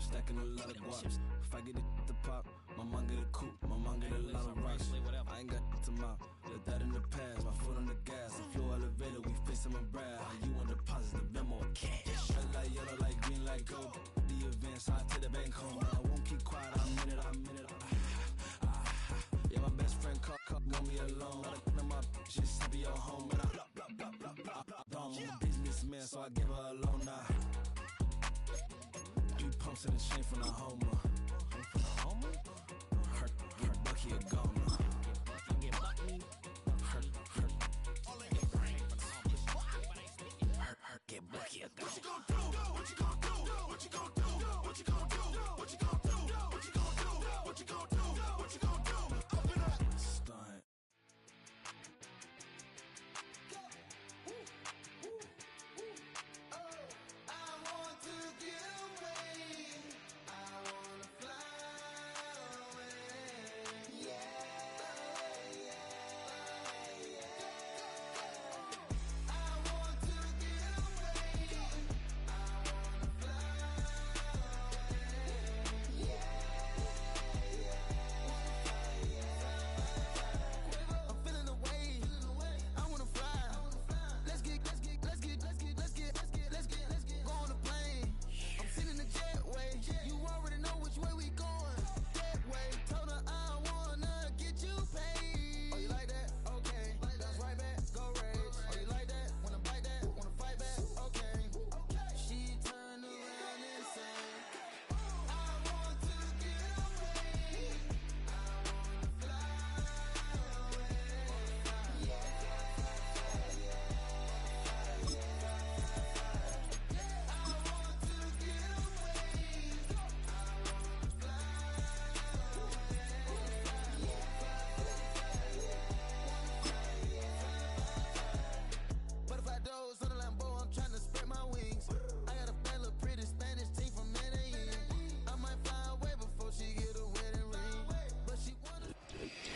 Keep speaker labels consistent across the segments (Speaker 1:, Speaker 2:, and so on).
Speaker 1: chip, stacking a lot of guaps. If I get it to pop, my mom get a coupe, my mom get a lot of rocks. I ain't got to mouth, let that in the past. My foot on the gas, a flow elevator, we fixin' my brand. How you want deposits, the memo, cash. Red like yellow, like green, like gold. The events, I take the bank home. I won't keep quiet, I'm in it. Yeah, my best friend want me alone. None of my just be your home. And I I'm a businessman, so I give her a loan now. 3 pumps in the chain from the Homer. Hurt Bucky a goner. Hurt get Bucky a goner. What you gon' do? What you gon' do? What you gon' do? What you gon' do? What you gon' do? What you gon' do? What you gon' do? What you gon' do? Open up. Stunt.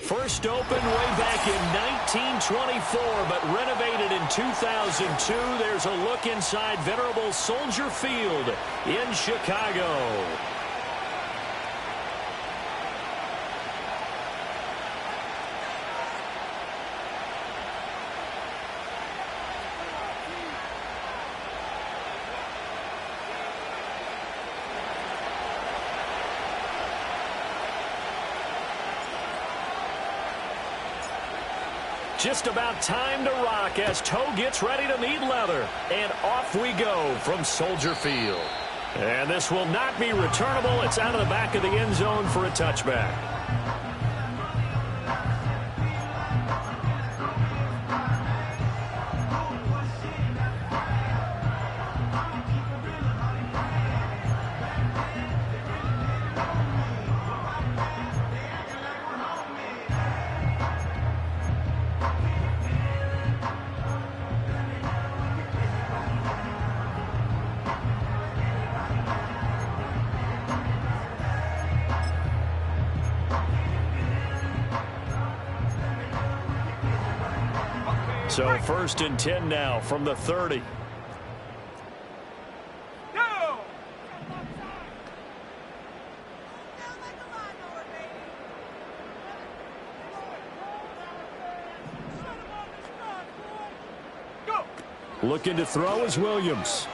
Speaker 2: First opened way back in 1924, but renovated in 2002. There's a look inside venerable Soldier Field in Chicago. Just about time to rock as Toe gets ready to meet leather. And off we go from Soldier Field. And this will not be returnable. It's out of the back of the end zone for a touchback. So 1st and 10 now from the 30. Looking to throw is Williams.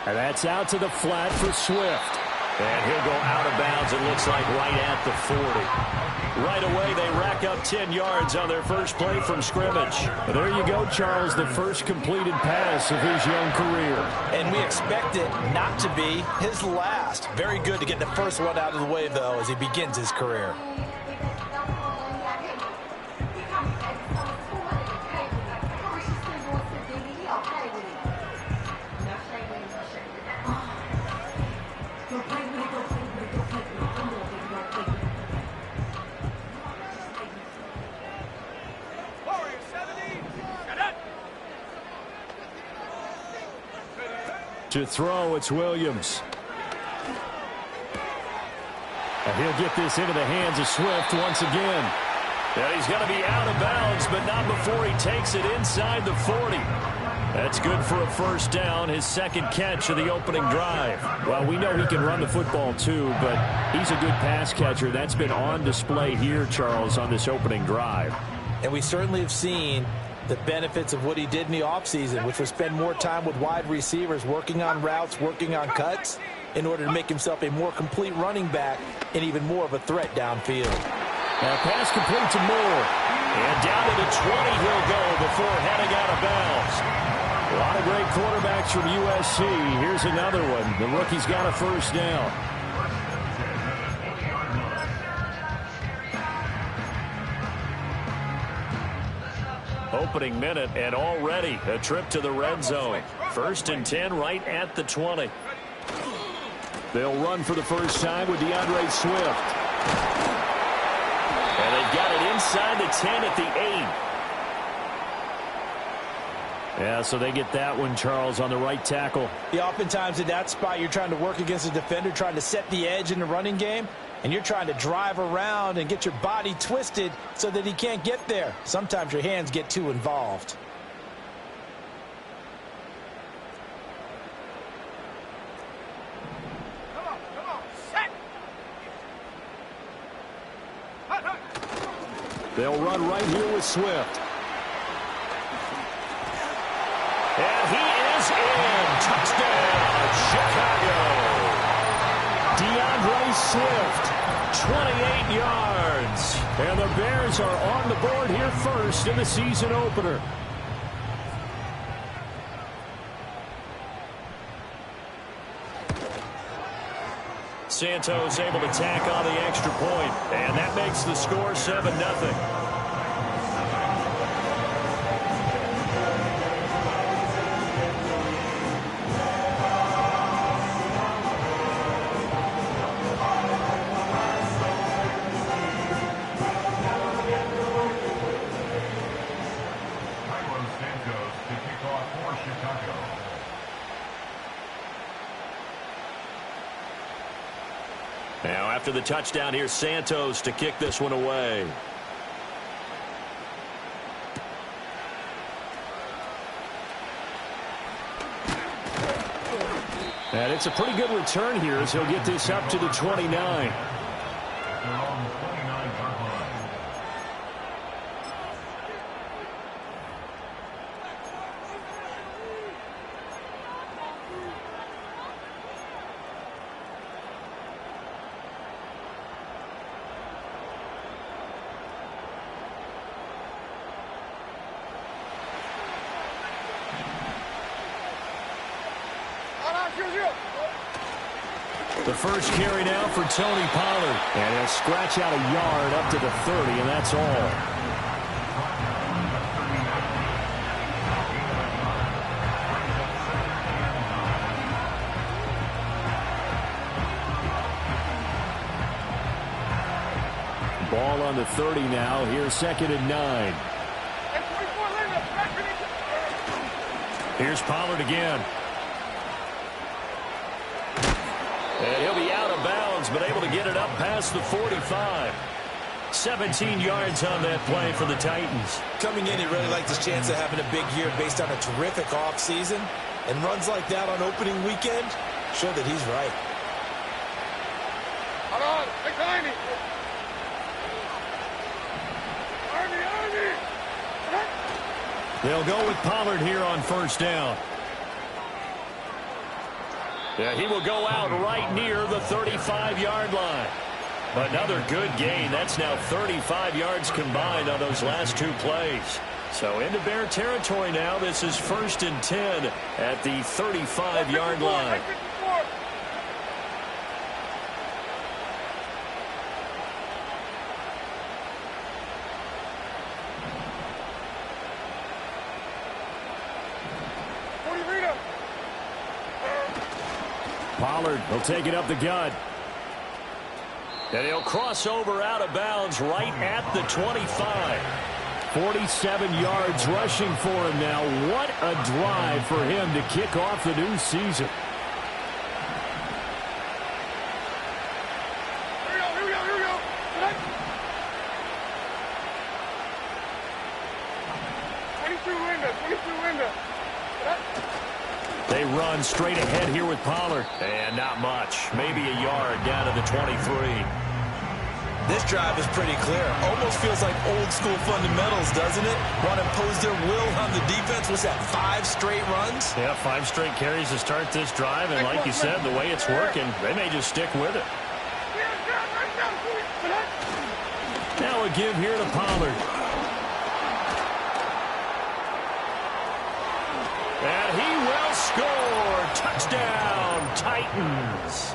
Speaker 2: And that's out to the flat for Swift. And he'll go out of bounds, it looks like, right at the 40. Right away, they rack up 10 yards on their first play from scrimmage. There you go, Charles, the first completed pass of his young career.
Speaker 3: And we expect it not to be his last. Very good to get the first one out of the way, though, as he begins his career.
Speaker 2: To throw, it's Williams. And he'll get this into the hands of Swift once again. And he's going to be out of bounds, but not before he takes it inside the 40. That's good for a first down, his second catch of the opening drive. Well, we know he can run the football too, but he's a good pass catcher. That's been on display here, Charles, on this opening drive.
Speaker 3: And we certainly have seen the benefits of what he did in the offseason, which was spend more time with wide receivers, working on routes, working on cuts, in order to make himself a more complete running back and even more of a threat downfield.
Speaker 2: Now pass complete to Moore. And down to the 20 he'll go before heading out of bounds. A lot of great quarterbacks from USC. Here's another one. The rookie's got a first down. Opening minute, and already a trip to the red zone. 1st and 10 right at the 20. They'll run for the first time with DeAndre Swift. And they've got it inside the 10 at the 8. Yeah, so they get that one, Charles, on the right tackle.
Speaker 3: Yeah, oftentimes in that spot, you're trying to work against a defender, trying to set the edge in the running game, and you're trying to drive around and get your body twisted so that he can't get there. Sometimes your hands get too involved.
Speaker 2: They'll run right here with Swift. And he is in. Touchdown, Chicago. DeAndre Swift, 28 yards. And the Bears are on the board here first in the season opener. Santos able to tack on the extra point, and that makes the score 7-0. Now, after the touchdown, here's Santos to kick this one away. And it's a pretty good return here as he'll get this up to the 29. The first carry now for Tony Pollard. And he'll scratch out a yard up to the 30, and that's all. Ball on the 30 now. Here's 2nd and 9. Here's Pollard again. And he'll be out of bounds, but able to get it up past the 45. 17 yards on that play for the Titans.
Speaker 3: Coming in, he really liked his chance of having a big year based on a terrific offseason. And runs like that on opening weekend show that he's right.
Speaker 2: They'll go with Pollard here on first down. Yeah, he will go out right near the 35-yard line. Another good gain. That's now 35 yards combined on those last two plays. So into Bear territory now. This is 1st and 10 at the 35-yard line. Pollard will take it up the gut. And he'll cross over out of bounds right at the 25. 47 yards rushing for him now. What a drive for him to kick off the new season. They run straight ahead here with Pollard. And not much. Maybe a yard down to the 23.
Speaker 3: This drive is pretty clear. Almost feels like old school fundamentals, doesn't it? Want to impose their will on the defense. Was that 5 straight runs?
Speaker 2: Yeah, 5 straight carries to start this drive. And like you said, the way it's working, they may just stick with it. Now a give here to Pollard. And he will score. Touchdown, Titans.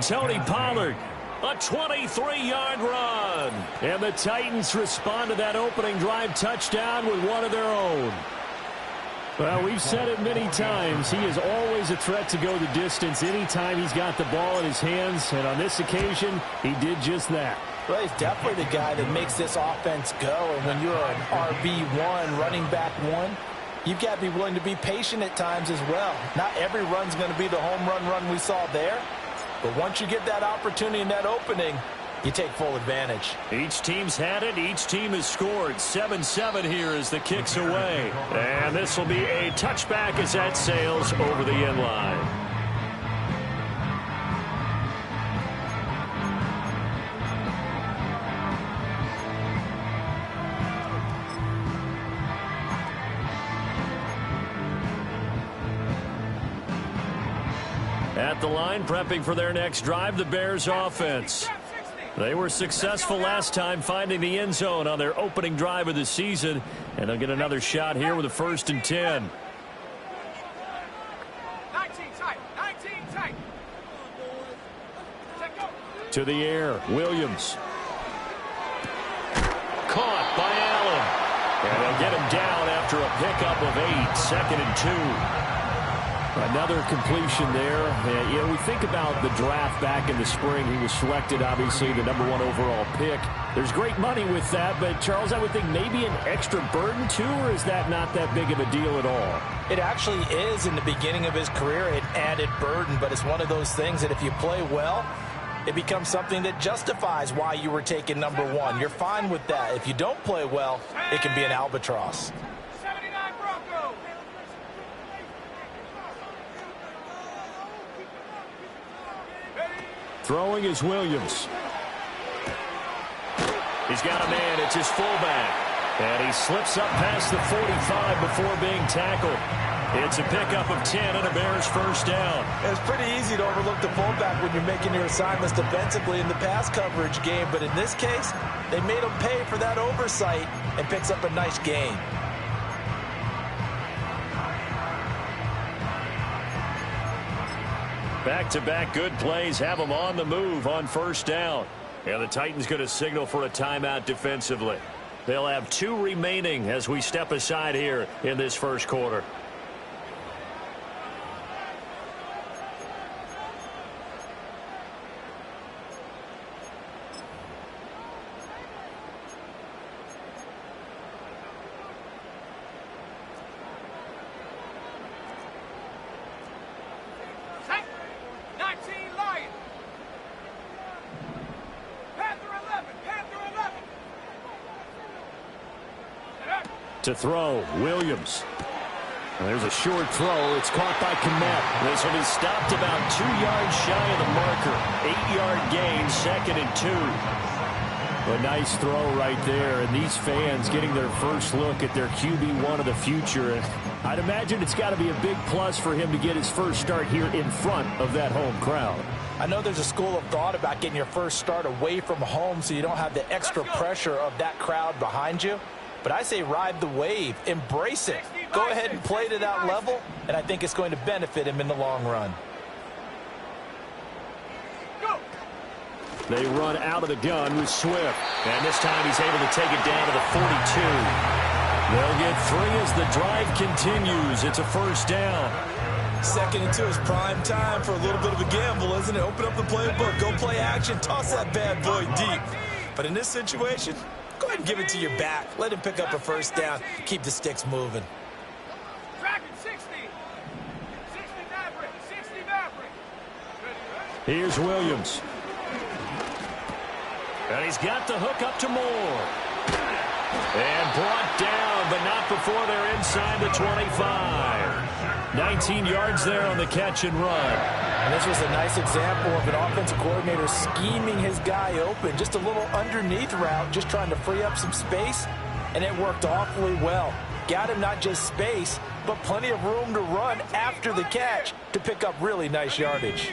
Speaker 2: Tony Pollard. A 23-yard run. And the Titans respond to that opening drive touchdown with one of their own. Well, we've said it many times. He is always a threat to go the distance anytime he's got the ball in his hands. And on this occasion, he did just that.
Speaker 3: Well, he's definitely the guy that makes this offense go. And when you're an RB1, running back 1, you've got to be willing to be patient at times as well. Not every run's going to be the home run we saw there. But once you get that opportunity in that opening, you take full advantage.
Speaker 2: Each team's had it. Each team has scored. 7-7 here as the kick's away. And this will be a touchback as that sails over the end line. At the line, prepping for their next drive, the Bears offense. They were successful last time finding the end zone on their opening drive of the season, and they'll get another shot here with a 1st and 10.
Speaker 4: 19 tight.
Speaker 2: To the air, Williams. Caught by Allen. And they'll get him down after a pickup of 8, 2nd and 2. Another completion there. You know, we think about the draft back in the spring. He was selected, obviously, the #1 overall pick. There's great money with that, but, Charles, I would think maybe an extra burden, too, or is that not that big of a deal at all?
Speaker 3: It actually is in the beginning of his career, an added burden, but it's one of those things that if you play well, it becomes something that justifies why you were taken #1. You're fine with that. If you don't play well, it can be an albatross.
Speaker 2: Throwing is Williams. He's got a man. It's his fullback. And he slips up past the 45 before being tackled. It's a pickup of 10 and a Bears 1st down.
Speaker 3: It's pretty easy to overlook the fullback when you're making your assignments defensively in the pass coverage game. But in this case, they made him pay for that oversight and picks up a nice gain.
Speaker 2: Back-to-back good plays have them on the move on 1st down. And the Titans going to signal for a timeout defensively. They'll have 2 remaining as we step aside here in this 1st quarter. To throw, Williams. And there's a short throw. It's caught by Kmet. This will be stopped about 2 yards shy of the marker. 8-yard gain, 2nd and 2. A nice throw right there. And these fans getting their first look at their QB1 of the future. And I'd imagine it's got to be a big plus for him to get his first start here in front of that home crowd.
Speaker 3: I know there's a school of thought about getting your first start away from home so you don't have the extra pressure of that crowd behind you. But I say ride the wave. Embrace it. Go ahead and play to that level, and I think it's going to benefit him in the long run.
Speaker 2: They run out of the gun with Swift. And this time he's able to take it down to the 42. They'll get 3 as the drive continues. It's a 1st down.
Speaker 3: 2nd and 2 is prime time for a little bit of a gamble, isn't it? Open up the playbook. Go play action. Toss that bad boy deep. But in this situation, go ahead and give it to your back. Let him pick up a 1st down. Keep the sticks moving.
Speaker 2: Here's Williams. And he's got the hook up to Moore. And brought down, but not before they're inside the 25. 19 yards there on the catch and run.
Speaker 3: And this was a nice example of an offensive coordinator scheming his guy open. Just a little underneath route, just trying to free up some space, and it worked awfully well. Got him not just space, but plenty of room to run after the catch to pick up really nice yardage.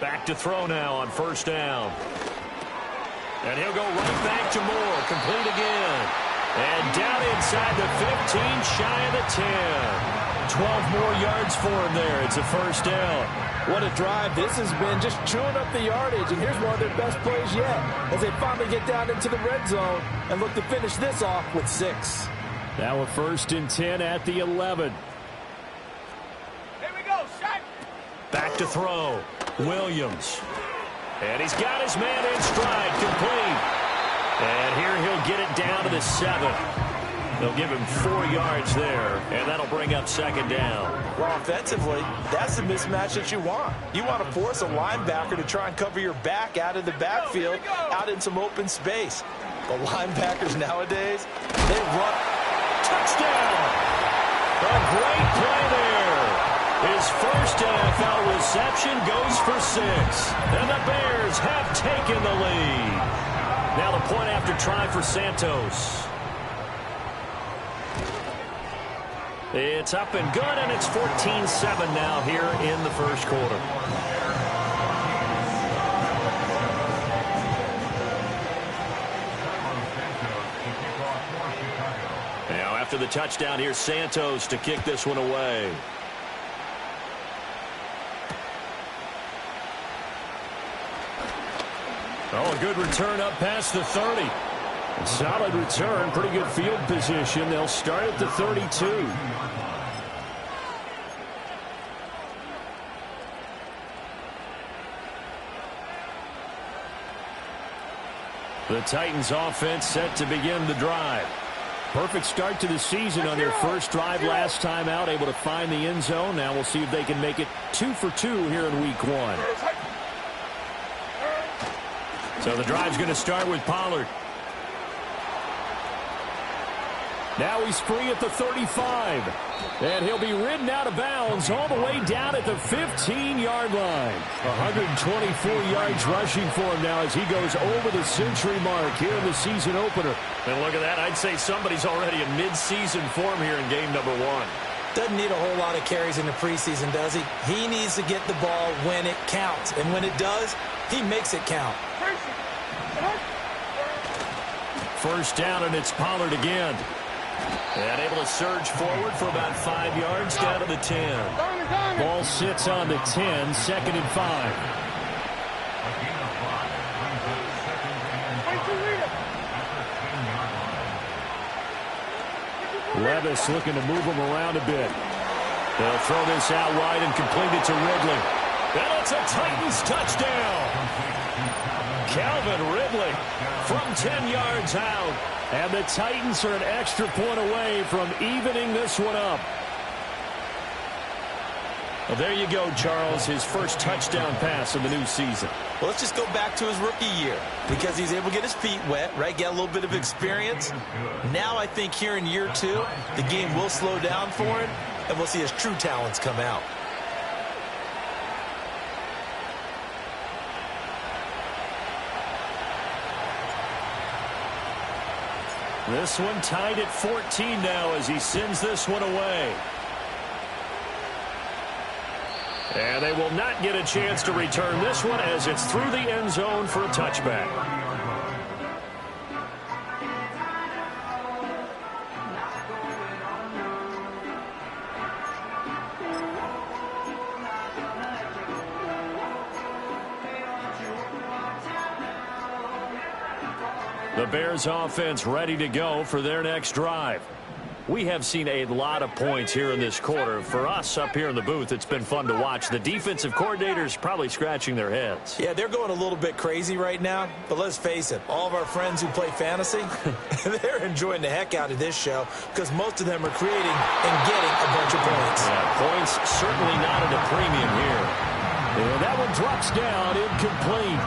Speaker 2: Back to throw now on first down. And he'll go right back to Moore. Complete again. And down inside the 15, shy of the 10. 12 more yards for him there. It's a first down.
Speaker 3: What a drive this has been, just chewing up the yardage. And here's one of their best plays yet as they finally get down into the red zone and look to finish this off with 6.
Speaker 2: Now a 1st and 10 at the 11.
Speaker 4: Here we go, shot.
Speaker 2: Back to throw. Williams. And he's got his man in stride. Complete. And here he'll get it down to the 7. They'll give him 4 yards there, and that'll bring up 2nd down.
Speaker 3: Well, offensively, that's the mismatch that you want. You want to force a linebacker to try and cover your back out of the backfield, out in some open space. The linebackers nowadays, they run.
Speaker 2: Touchdown! A great play there. His first NFL reception goes for 6. And the Bears have taken the lead. Now the point after try for Santos. It's up and good, and it's 14-7 now here in the first quarter. Now after the touchdown, here's Santos to kick this one away. Oh, a good return up past the 30. A solid return, pretty good field position. They'll start at the 32. The Titans offense set to begin the drive. Perfect start to the season on their first drive last time out, able to find the end zone. Now we'll see if they can make it 2 for 2 here in week 1. So the drive's going to start with Pollard. Now he's free at the 35. And he'll be ridden out of bounds all the way down at the 15-yard line. 124 yards rushing for him now as he goes over the century mark here in the season opener. And look at that. I'd say somebody's already in mid-season form here in game number 1.
Speaker 3: Doesn't need a whole lot of carries in the preseason, does he? He needs to get the ball when it counts. And when it does, he makes it count.
Speaker 2: First down, and it's Pollard again. And able to surge forward for about 5 yards down to the 10. Ball sits on the 10, 2nd and 5. Levis looking to move him around a bit. They'll throw this out wide and complete it to Ridley. And it's a Titans touchdown. Calvin Ridley from 10 yards out. And the Titans are an extra point away from evening this one up. Well, there you go, Charles, his first touchdown pass of the new season.
Speaker 3: Well, let's just go back to his rookie year because he's able to get his feet wet, right, get a little bit of experience. Now I think here in year 2, the game will slow down for him, and we'll see his true talents come out.
Speaker 2: This one tied at 14 now as he sends this one away. And they will not get a chance to return this one as it's through the end zone for a touchback. The Bears offense ready to go for their next drive. We have seen a lot of points here in this quarter. For us up here in the booth, it's been fun to watch. The defensive coordinators probably scratching their heads.
Speaker 3: Yeah, they're going a little bit crazy right now. But let's face it, all of our friends who play fantasy, they're enjoying the heck out of this show because most of them are creating and getting a bunch of points.
Speaker 2: Yeah, points certainly not at a premium here. And that one drops down, incomplete.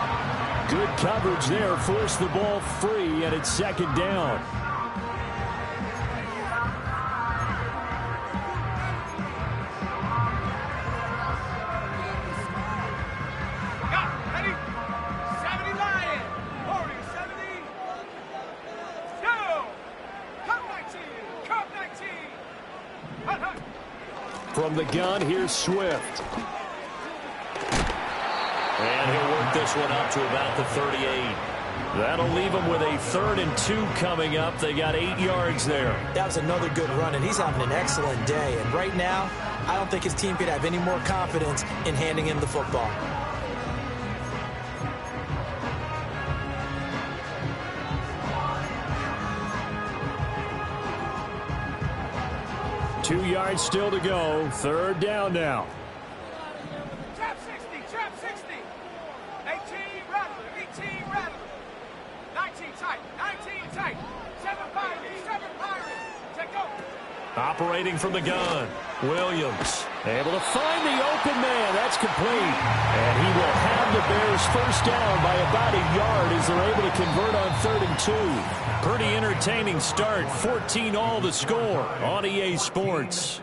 Speaker 2: Good coverage there, forced the ball free, and it's 2nd down. From the gun, here's Swift. And he'll work this one up to about the 38. That'll leave him with a 3rd and 2 coming up. They got 8 yards there.
Speaker 3: That was another good run, and he's having an excellent day. And right now, I don't think his team could have any more confidence in handing him the football.
Speaker 2: Two yards still to go. 3rd down now.
Speaker 4: Trap 60, trap 60. 18 Rattler, 18 Rattler. 19 tight, 19 tight. 7 Pirate. Take over.
Speaker 2: Operating from the gun, Williams able to find the open man. That's complete. And he will have the Bears first down by about a yard as they're able to convert on 3rd and 2. Pretty entertaining start. 14-all the score on EA Sports.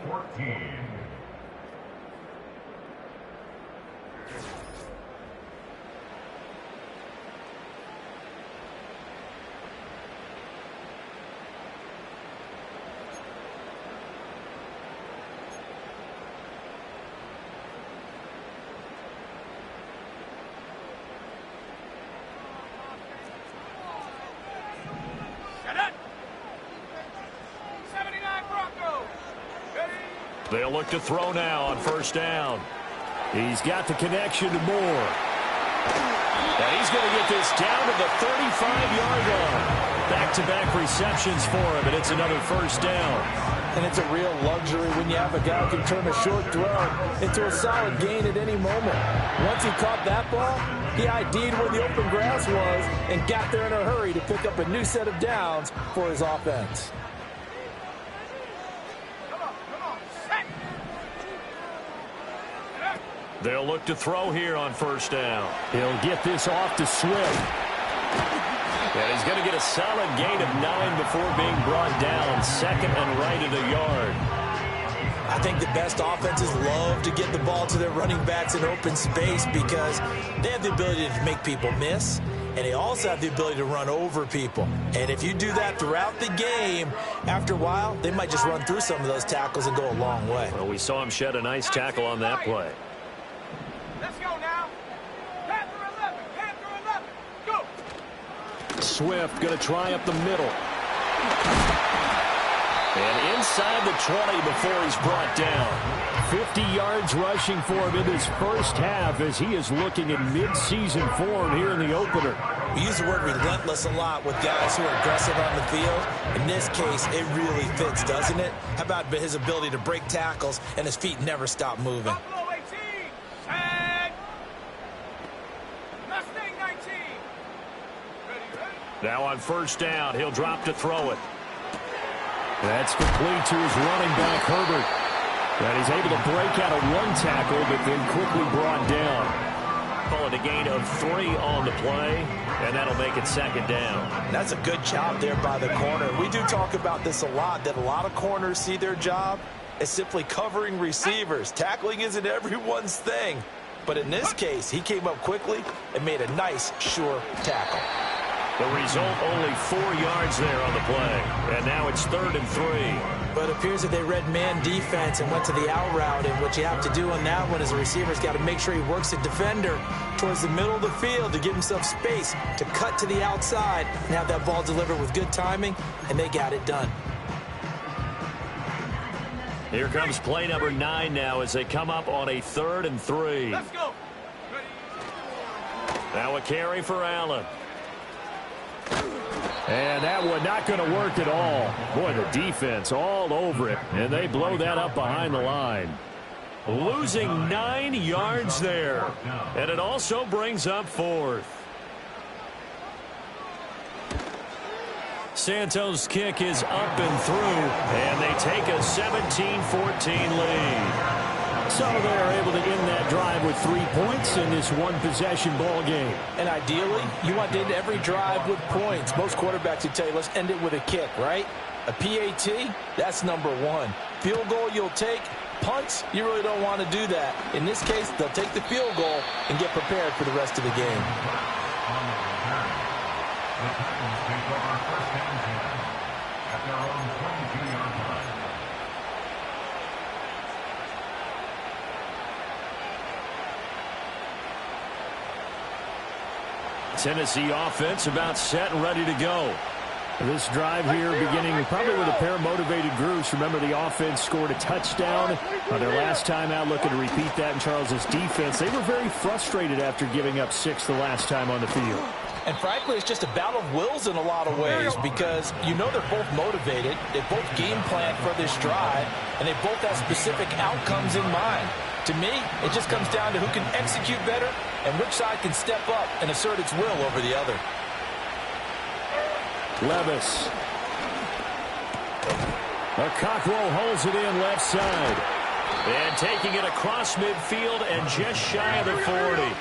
Speaker 2: They'll look to throw now on 1st down. He's got the connection to Moore. And he's going to get this down to the 35-yard line. Back-to-back receptions for him, and it's another 1st down.
Speaker 3: And it's a real luxury when you have a guy who can turn a short throw into a solid gain at any moment. Once he caught that ball, he ID'd where the open grass was and got there in a hurry to pick up a new set of downs for his offense.
Speaker 2: They'll look to throw here on 1st down. He'll get this off to Swift. And he's going to get a solid gain of 9 before being brought down. 2nd and right at a yard.
Speaker 3: I think the best offenses love to get the ball to their running backs in open space because they have the ability to make people miss, and they also have the ability to run over people. And if you do that throughout the game, after a while, they might just run through some of those tackles and go a long way.
Speaker 2: Well, we saw him shed a nice tackle on that play.
Speaker 4: Let's go now. Panther 11, go.
Speaker 2: Swift going to try up the middle. And inside the 20 before he's brought down. 50 yards rushing for him in this first half as he is looking in mid-season form here in the opener.
Speaker 3: We use the word relentless a lot with guys who are aggressive on the field. In this case, it really fits, doesn't it? How about his ability to break tackles and his feet never stop moving?
Speaker 4: Buffalo 18. And Mustang 19. Ready.
Speaker 2: Now on 1st down, he'll drop to throw it. That's complete to his running back, Herbert. And he's able to break out of one tackle, but then quickly brought down. Call it a gain of 3 on the play, and that'll make it 2nd down.
Speaker 3: That's a good job there by the corner. We do talk about this a lot, that a lot of corners see their job as simply covering receivers. Tackling isn't everyone's thing. But in this case, he came up quickly and made a nice, sure tackle.
Speaker 2: The result, only 4 yards there on the play. And now it's 3rd and 3.
Speaker 3: But it appears that they read man defense and went to the out route. And what you have to do on that one is the receiver's got to make sure he works the defender towards the middle of the field to give himself space to cut to the outside and have that ball delivered with good timing, and they got it done.
Speaker 2: Here comes play number 9 now as they come up on a 3rd and 3.
Speaker 4: Let's go. Ready.
Speaker 2: Now a carry for Allen. And that one not going to work at all. Boy, the defense all over it, and they blow that up behind the line. Losing 9 yards there. And it also brings up 4th. Santos' kick is up and through, and they take a 17-14 lead. So they're able to end that drive with 3 points in this one-possession ball game.
Speaker 3: And ideally, you want to end every drive with points. Most quarterbacks would tell you, let's end it with a kick, right? A PAT, that's number 1. Field goal you'll take. Punts, you really don't want to do that. In this case, they'll take the field goal and get prepared for the rest of the game.
Speaker 2: Tennessee offense about set and ready to go.
Speaker 5: This drive here beginning probably with a pair of motivated groups. Remember, the offense scored a touchdown their last time out, looking to repeat that in Charles's defense. They were very frustrated after giving up 6 the last time on the field.
Speaker 3: And frankly, it's just a battle of wills in a lot of ways because you know they're both motivated. They both game plan for this drive, and they both have specific outcomes in mind. To me, it just comes down to who can execute better and which side can step up and assert its will over the other.
Speaker 2: Levis. Cockrell holds it in left side. And taking it across midfield and just shy of the 40.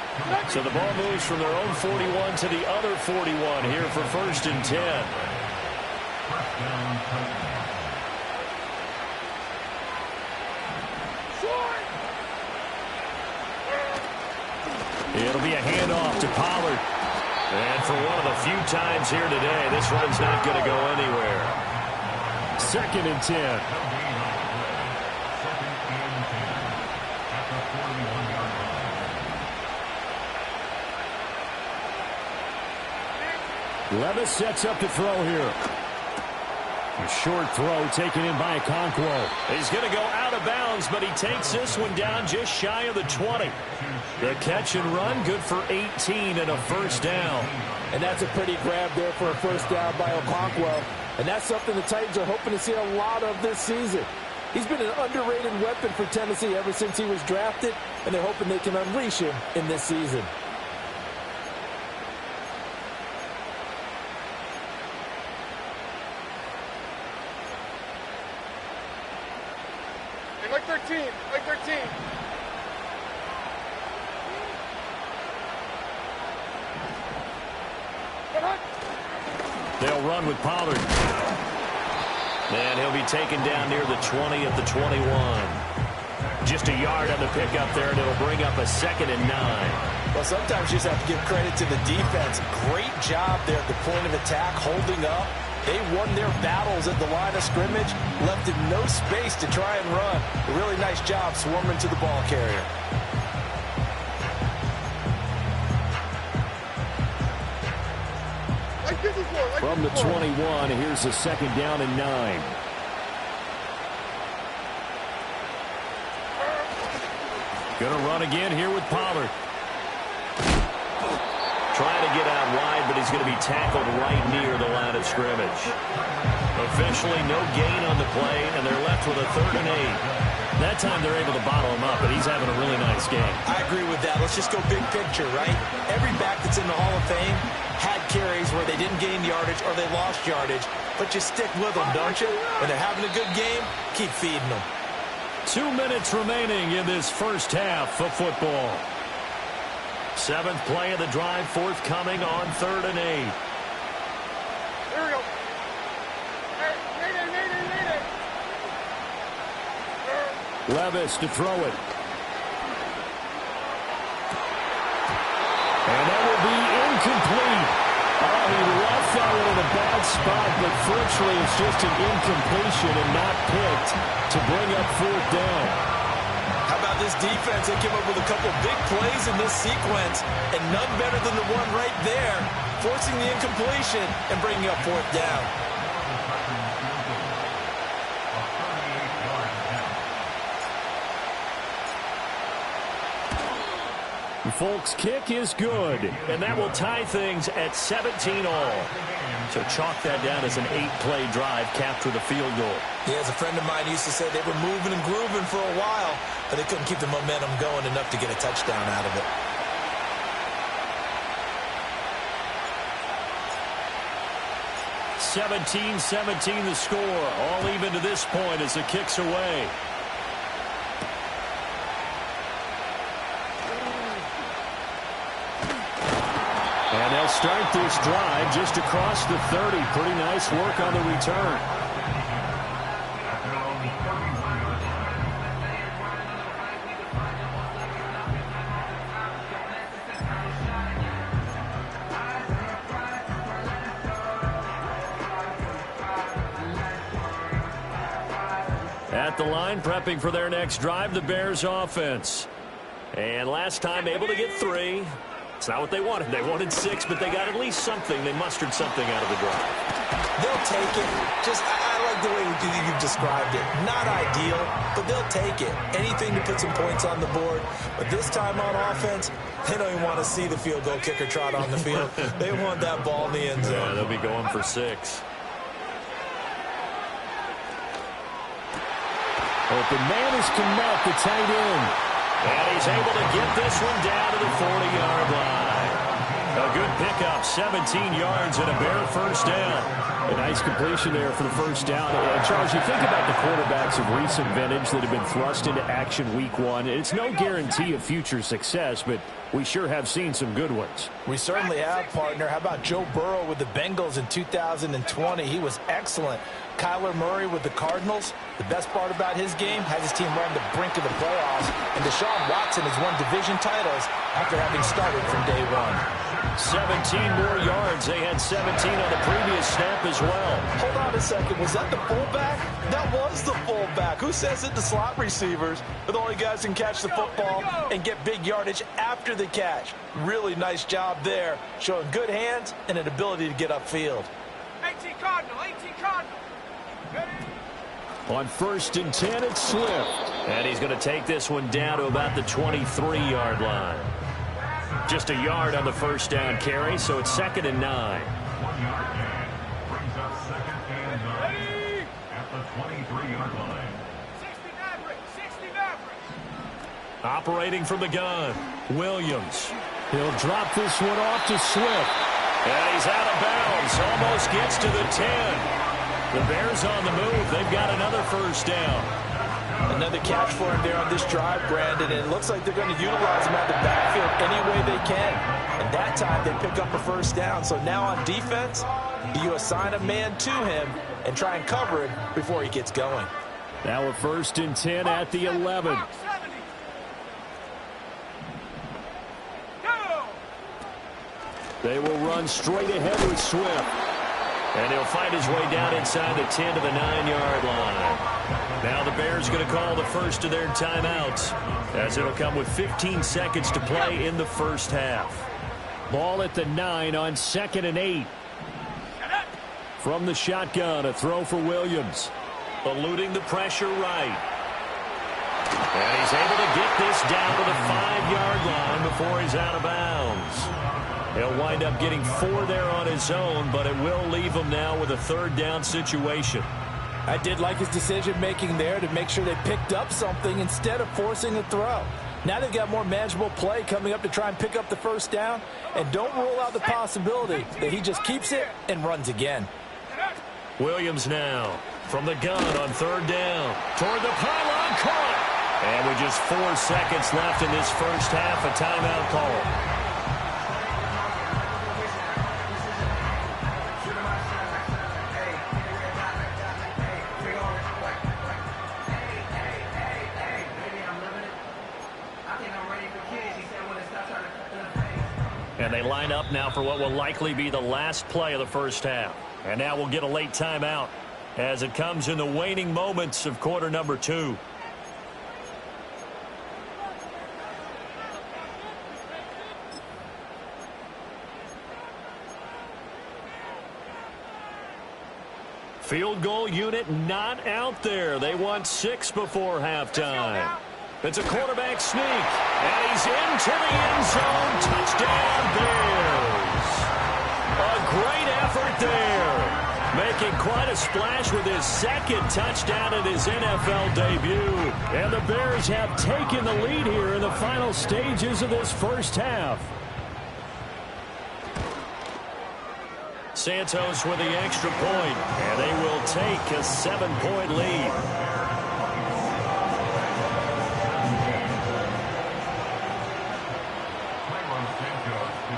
Speaker 2: So the ball moves from their own 41 to the other 41 here for 1st and 10. It'll be a handoff to Pollard. And for one of the few times here today, this run's not going to go anywhere. 2nd and 10. Levis sets up to throw here. A short throw taken in by Okonkwo. He's going to go out of bounds, but he takes this one down just shy of the 20. The catch and run, good for 18 and a 1st down.
Speaker 3: And that's a pretty grab there for a 1st down by Okonkwo. And that's something the Titans are hoping to see a lot of this season. He's been an underrated weapon for Tennessee ever since he was drafted, and they're hoping they can unleash him in this season.
Speaker 4: Like 13. Like 13.
Speaker 2: They'll run with Pollard. And he'll be taken down near the 20 at the 21. Just a yard on the pickup there, and it'll bring up a 2nd and 9.
Speaker 3: Well, sometimes you just have to give credit to the defense. Great job there at the point of attack, holding up. They won their battles at the line of scrimmage, left in no space to try and run. A really nice job swarming to the ball carrier.
Speaker 2: From the 21, here's a 2nd down and 9. Gonna run again here with Pollard. Trying to get out wide, but he's going to be tackled right near the line of scrimmage. Officially no gain on the play, and they're left with a 3rd and 8. That time they're able to bottle him up, but he's having a really nice game.
Speaker 3: I agree with that. Let's just go big picture, right? Every back that's in the Hall of Fame had carries where they didn't gain yardage or they lost yardage, but you stick with them, don't you? When they're having a good game, keep feeding them.
Speaker 2: 2 minutes remaining in this 1st half of football. 7th play of the drive, forthcoming on 3rd and 8.
Speaker 4: Here we go. Hey,
Speaker 2: Levis to throw it. And that will be incomplete. Oh, he left that one in a bad spot, but fortunately it's just an incompletion and not picked to bring up 4th down.
Speaker 3: How about this defense? They came up with a couple big plays in this sequence, and none better than the one right there, forcing the incompletion and bringing up 4th down.
Speaker 2: Folks, kick is good, and that will tie things at 17 all. So chalk that down as an 8-play drive, capture the field goal.
Speaker 3: Yeah, as a friend of mine used to say, they were moving and grooving for a while, but they couldn't keep the momentum going enough to get a touchdown out of it.
Speaker 2: (17-17) the score, all even to this point as the kick's away. And they'll start this drive just across the 30. Pretty nice work on the return. At the line, prepping for their next drive, the Bears offense. And last time able to get 3. It's not what they wanted. They wanted 6, but they got at least something. They mustered something out of the drive.
Speaker 3: They'll take it. I like the way you've described it. Not ideal, but they'll take it. Anything to put some points on the board. But this time on offense, they don't even want to see the field goal kicker trot on the field. They want that ball in the end zone.
Speaker 2: Yeah, they'll be going for 6.
Speaker 5: Open man is Kmet, the tight end.
Speaker 2: And he's able to get this one down to the 40-yard line. A good pickup, 17 yards and a Bear first down.
Speaker 5: A nice completion there for the first down. And Charles, you think about the quarterbacks of recent vintage that have been thrust into action week 1. It's no guarantee of future success, but we sure have seen some good ones.
Speaker 3: We certainly have, partner. How about Joe Burrow with the Bengals in 2020? He was excellent. Kyler Murray with the Cardinals. The best part about his game has his team right on the brink of the playoffs. And Deshaun Watson has won division titles after having started from day 1.
Speaker 2: 17 more yards. They had 17 on the previous snap as well.
Speaker 3: Hold on a second. Was that the fullback? That was the fullback. Who says it? The slot receivers are the only guys who can catch the football and get big yardage after the catch. Really nice job there, showing good hands and an ability to get upfield.
Speaker 4: 18 Cardinal, 18 Cardinal.
Speaker 5: On 1st and 10, it's Swift.
Speaker 2: And he's going to take this one down to about the 23-yard line. Just a yard on the first down carry, so it's 2nd and 9.
Speaker 4: Brings up 2nd and 9 at the 23-yard line. 60 Mavericks, 60 Mavericks.
Speaker 2: Operating from the gun, Williams.
Speaker 5: He'll drop this one off to Swift.
Speaker 2: And he's out of bounds, almost gets to the 10. The Bears on the move. They've got another first down.
Speaker 3: Another catch for him there on this drive, Brandon, and it looks like they're going to utilize him out the backfield any way they can. And that time they pick up a first down. So now on defense, you assign a man to him and try and cover it before he gets going.
Speaker 5: Now a 1st and 10 at the 11. They will run straight ahead with Swift.
Speaker 2: And he'll find his way down inside the 10 to the 9-yard line. Now the Bears going to call the first of their timeouts, as it'll come with 15 seconds to play in the first half.
Speaker 5: Ball at the 9 on 2nd and 8. From the shotgun, a throw for Williams.
Speaker 2: Eluding the pressure right. And he's able to get this down to the 5-yard line before he's out of bounds. He'll wind up getting 4 there on his own, but it will leave him now with a 3rd down situation.
Speaker 3: I did like his decision-making there to make sure they picked up something instead of forcing a throw. Now they've got more manageable play coming up to try and pick up the first down, and don't rule out the possibility that he just keeps it and runs again.
Speaker 2: Williams now from the gun on 3rd down. Toward the pylon, caught. And with just 4 seconds left in this first half, a timeout call. And they line up now for what will likely be the last play of the first half. And now we'll get a late timeout as it comes in the waning moments of quarter number 2. Field goal unit not out there. They want 6 before halftime. It's a quarterback sneak, and he's into the end zone. Touchdown, Bears. A great effort there, making quite a splash with his 2nd touchdown in his NFL debut.
Speaker 5: And the Bears have taken the lead here in the final stages of this first half.
Speaker 2: Santos with the extra point, and they will take a 7-point lead.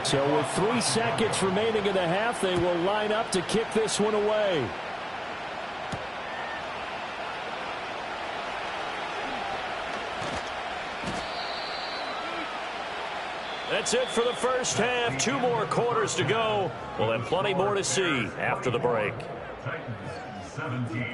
Speaker 5: So with 3 seconds remaining in the half, they will line up to kick this one away.
Speaker 2: That's it for the first half. 2 more quarters to go. We'll have plenty more to see after the break.
Speaker 4: Titans 17.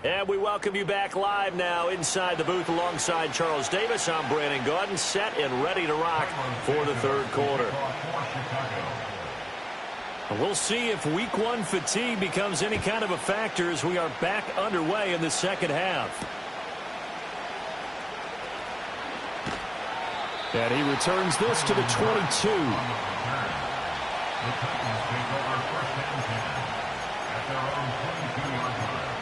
Speaker 2: And we welcome you back live now inside the booth alongside Charles Davis. I'm Brandon Gaudin, set and ready to rock for the third quarter. We'll see if week one fatigue becomes any kind of a factor as we are back underway in the second half.
Speaker 5: And he returns this to the 22.
Speaker 4: The Titans take over first and 10 at their own 22-yard line.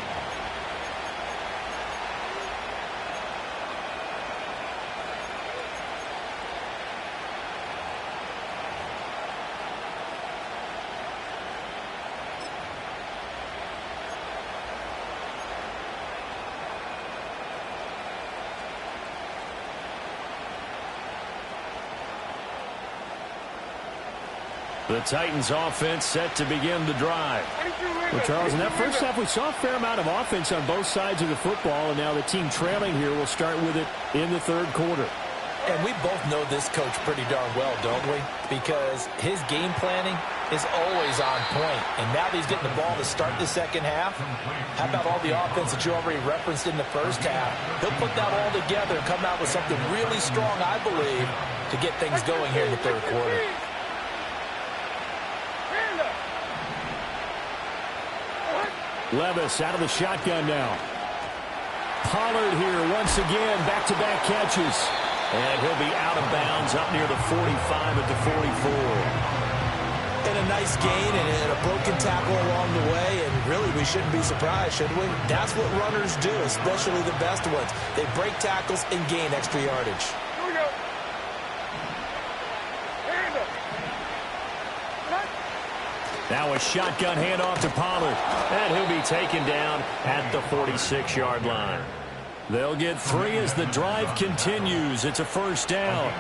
Speaker 2: The Titans offense set to begin the drive.
Speaker 5: Well, Charles, in that first half, we saw a fair amount of offense on both sides of the football, and now the team trailing here will start with it in the third quarter.
Speaker 3: And we both know this coach pretty darn well, don't we? Because his game planning is always on point. And now that he's getting the ball to start the second half, how about all the offense that you already referenced in the first half? He'll put that all together and come out with something really strong, I believe, to get things going here in the third quarter.
Speaker 5: Levis out of the shotgun now. Pollard here once again, back-to-back catches.
Speaker 2: And he'll be out of bounds up near the 45 at the 44.
Speaker 3: And a nice gain and a broken tackle along the way, and really we shouldn't be surprised, should we? That's what runners do, especially the best ones. They break tackles and gain extra yardage.
Speaker 6: Here we go. Hand up.
Speaker 2: Now a shotgun handoff to Pollard. And he'll be taken down at the 46-yard line. They'll get 3 as the drive continues. It's a first down.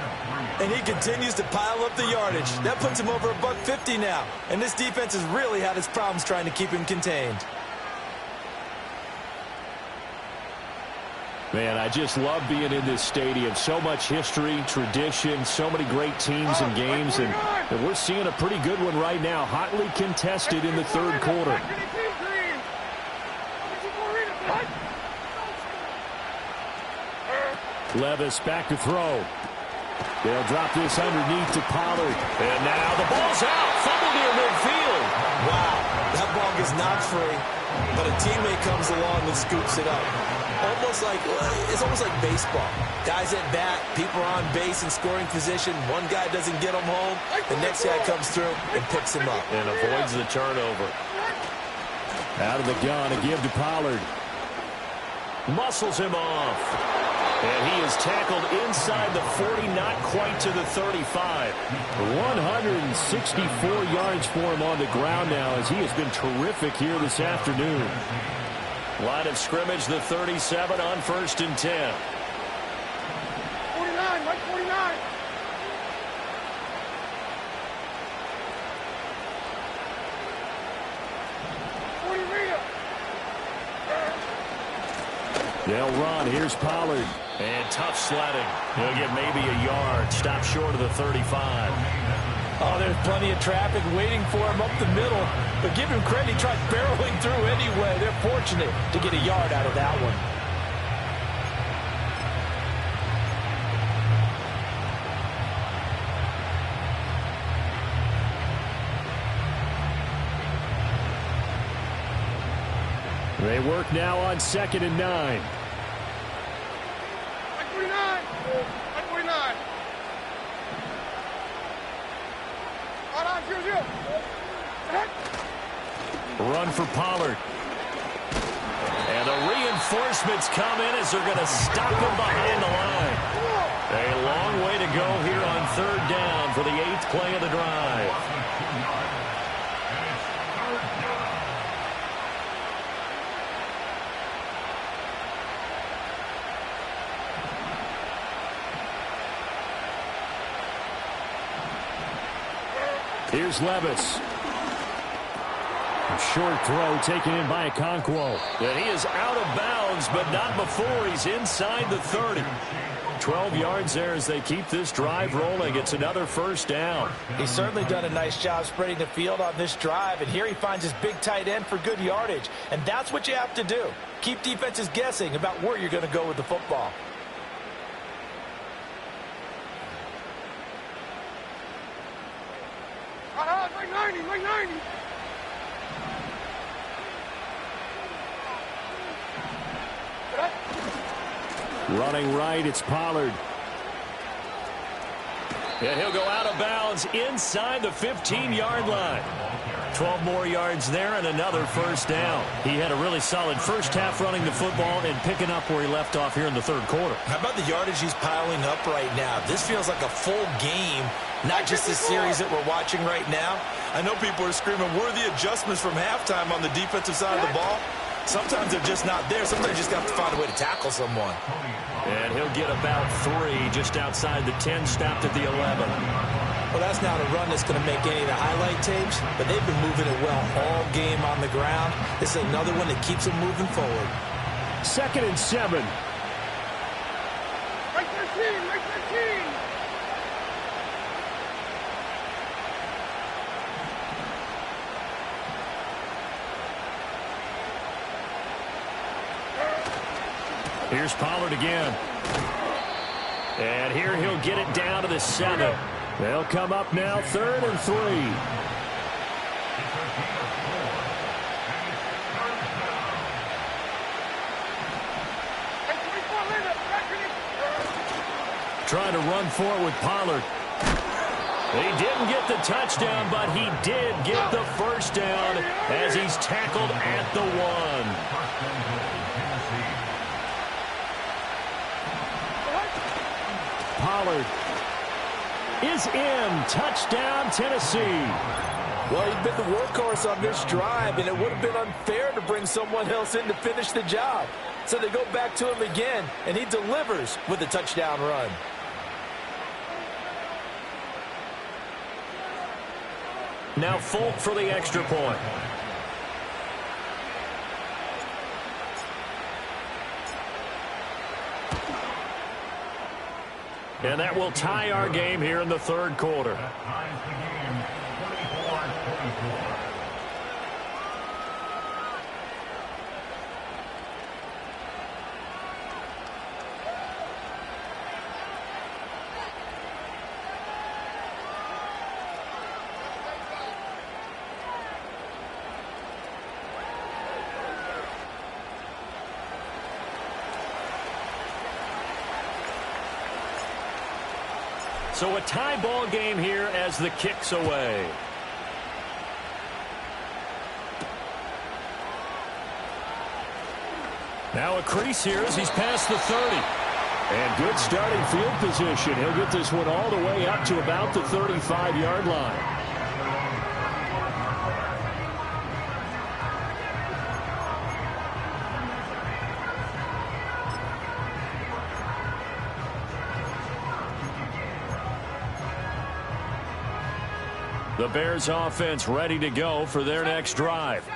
Speaker 3: And he continues to pile up the yardage. That puts him over $150 now. And this defense has really had its problems trying to keep him contained.
Speaker 5: Man, I just love being in this stadium. So much history, tradition, so many great teams and games. And we're seeing a pretty good one right now. Hotly contested in the third quarter. Levis back to throw. They'll drop this underneath to Pollard.
Speaker 2: And now the ball's out. Fumble near midfield.
Speaker 3: Wow, that ball gets knocked free, but a teammate comes along and scoops it up. It's almost like baseball. Guys at bat, people are on base in scoring position. One guy doesn't get him home. The next guy comes through and picks him up.
Speaker 2: And avoids the turnover.
Speaker 5: Out of the gun, a give to Pollard.
Speaker 2: Muscles him off. And he is tackled inside the 40, not quite to the 35.
Speaker 5: 164 yards for him on the ground now as he has been terrific here this afternoon.
Speaker 2: Line of scrimmage, the 37 on 1st and 10.
Speaker 6: 49, Mike 49.
Speaker 5: They'll run. Here's Pollard.
Speaker 2: And tough sledding. He'll get maybe a yard. Stop short of the 35.
Speaker 3: Oh, there's plenty of traffic waiting for him up the middle. But give him credit, he tried barreling through anyway. They're fortunate to get a yard out of that one.
Speaker 5: They work now on 2nd and 9.
Speaker 6: Mike 49. Mike 49. Hold on, 0-0.
Speaker 5: Run for Pollard.
Speaker 2: And the reinforcements come in as they're going to stop him behind the line. A long way to go here on 3rd down for the 8th play of the drive.
Speaker 5: Here's Levis. A short throw taken in by Okonkwo.
Speaker 2: And he is out of bounds, but not before he's inside the 30. 12 yards there as they keep this drive rolling. It's another first down.
Speaker 3: He's certainly done a nice job spreading the field on this drive, and here he finds his big tight end for good yardage. And that's what you have to do. Keep defenses guessing about where you're going to go with the football.
Speaker 6: Right 90, right 90.
Speaker 5: Running right, it's Pollard.
Speaker 2: And he'll go out of bounds inside the 15-yard line. 12 more yards there and another first down. He had a really solid first half running the football and picking up where he left off here in the third quarter.
Speaker 3: How about the yardage he's piling up right now? This feels like a full game, not just this series that we're watching right now. I know people are screaming, worthy adjustments from halftime on the defensive side of the ball. Sometimes they're just not there. Sometimes you just have to find a way to tackle someone.
Speaker 2: And he'll get about 3 just outside the 10, stopped at the 11.
Speaker 3: Well, that's not a run that's going to make any of the highlight tapes, but they've been moving it well all game on the ground. This is another one that keeps them moving forward.
Speaker 5: 2nd and 7.
Speaker 6: Right 13, right 13.
Speaker 5: Here's Pollard again. And here he'll get it down to the 7. They'll come up now 3rd and 3. Trying to run for it with Pollard. He didn't get the touchdown, but he did get the first down as he's tackled at the 1. Pollard is in. Touchdown, Tennessee.
Speaker 3: Well, he'd been the workhorse on this drive, and it would have been unfair to bring someone else in to finish the job. So they go back to him again, and he delivers with a touchdown run.
Speaker 2: Now Folk for the extra point. And that will tie our game here in the third quarter.
Speaker 4: That ties the game, 24-24.
Speaker 2: So a tie ball game here as the kick's away. Now a crease here as he's past the 30.
Speaker 5: And good starting field position. He'll get this one all the way up to about the 35-yard line. The Bears offense ready to go for their next drive.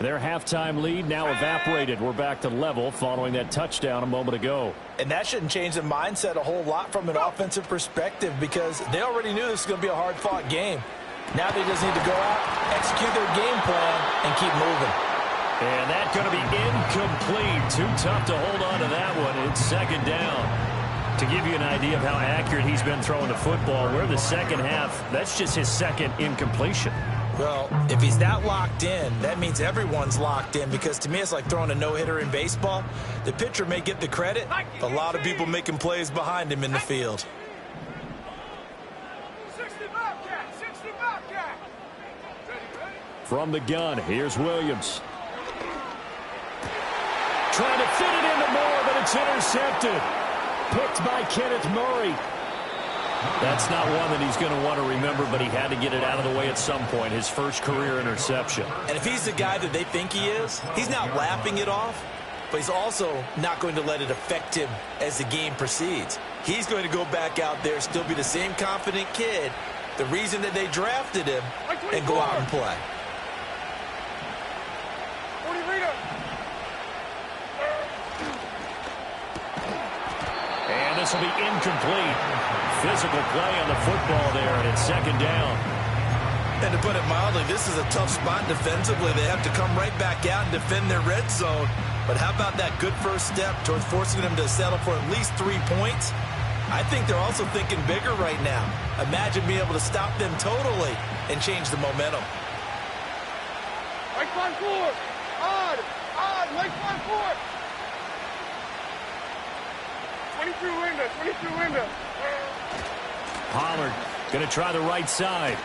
Speaker 5: Their halftime lead now evaporated. We're back to level following that touchdown a moment ago.
Speaker 3: And that shouldn't change the mindset a whole lot from an offensive perspective because they already knew this was going to be a hard-fought game. Now they just need to go out, execute their game plan, and keep moving.
Speaker 2: And that's going to be incomplete. Too tough to hold on to that one. It's 2nd down. To give you an idea of how accurate he's been throwing the football, we're the second half. That's just his 2nd incompletion.
Speaker 3: Well, if he's that locked in, that means everyone's locked in because to me it's like throwing a no-hitter in baseball. The pitcher may get the credit, a lot of people making plays behind him in the field.
Speaker 6: 60 Bobcat, 60 Bobcat.
Speaker 5: From the gun, here's Williams. Trying to fit it into Moore, but it's intercepted. Picked by Kenneth Murray.
Speaker 2: That's not one that he's going to want to remember, but he had to get it out of the way at some point. His first career interception.
Speaker 3: And if he's the guy that they think he is, he's not laughing it off, but he's also not going to let it affect him as the game proceeds. He's going to go back out there, still be the same confident kid, the reason that they drafted him, and go out and play.
Speaker 6: 40 Rita.
Speaker 2: And the this will be incomplete. Physical play on the football there, and it's second down.
Speaker 3: And to put it mildly, this is a tough spot defensively. They have to come right back out and defend their red zone. But how about that good first step towards forcing them to settle for at least 3 points? I think they're also thinking bigger right now. Imagine being able to stop them totally and change the momentum.
Speaker 6: Right front four. Odd, right front four. 22 window.
Speaker 2: Pollard going to try the right side.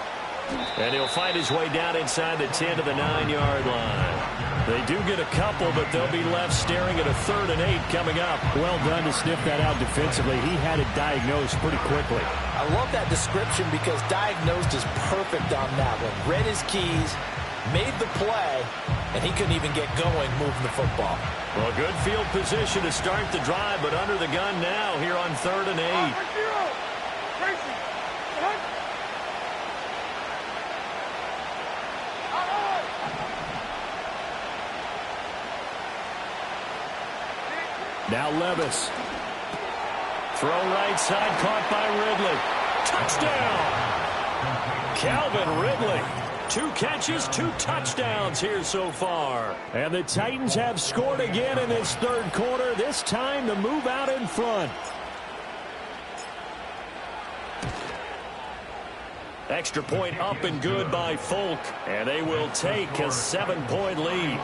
Speaker 2: And he'll find his way down inside the 10 to the 9-yard line. They do get a couple, but they'll be left staring at a 3rd and 8 coming up.
Speaker 5: Well done to sniff that out defensively. He had it diagnosed pretty quickly.
Speaker 3: I love that description because diagnosed is perfect on that one. Read his keys, made the play, and he couldn't even get going moving the football.
Speaker 2: Well, good field position to start the drive, but under the gun now here on 3rd and 8.
Speaker 6: Tracy.
Speaker 5: Now Levis.
Speaker 2: Throw right side, caught by Ridley. Touchdown! Calvin Ridley. 2 catches, 2 touchdowns here so far.
Speaker 5: And the Titans have scored again in this 3rd quarter, this time to move out in front.
Speaker 2: Extra point up and good by Folk, and they will take a 7-point lead.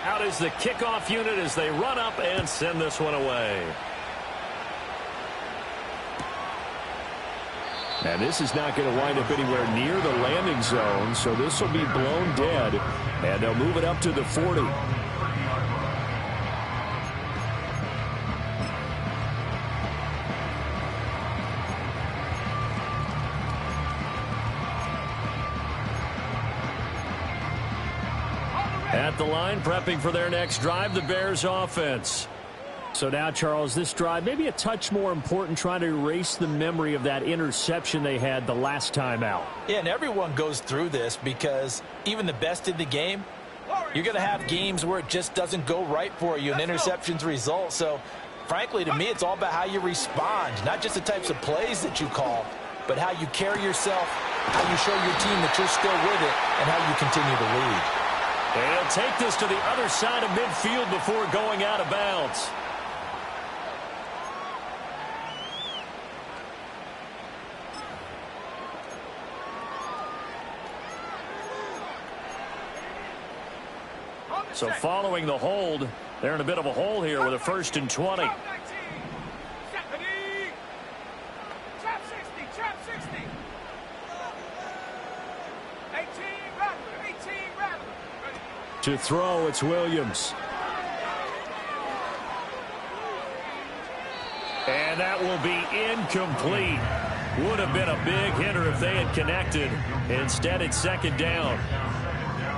Speaker 2: Out is the kickoff unit as they run up and send this one away.
Speaker 5: And this is not going to wind up anywhere near the landing zone, so this will be blown dead, and they'll move it up to the 40.
Speaker 2: At the line, prepping for their next drive, the Bears offense.
Speaker 5: So now, Charles, this drive maybe a touch more important, trying to erase the memory of that interception they had the last time out.
Speaker 3: Yeah, and everyone goes through this because even the best in the game, you're going to have games where it just doesn't go right for you, and interceptions result. So, frankly, to me, it's all about how you respond, not just the types of plays that you call, but how you carry yourself, how you show your team that you're still with it, and how you continue to lead.
Speaker 2: And he'll take this to the other side of midfield before going out of bounds. So following the hold, they're in a bit of a hole here with a 1st and 20.
Speaker 6: Trap 60. 18 Rattler.
Speaker 5: To throw, it's Williams.
Speaker 2: And that will be incomplete. Would have been a big hitter if they had connected. Instead, it's 2nd down.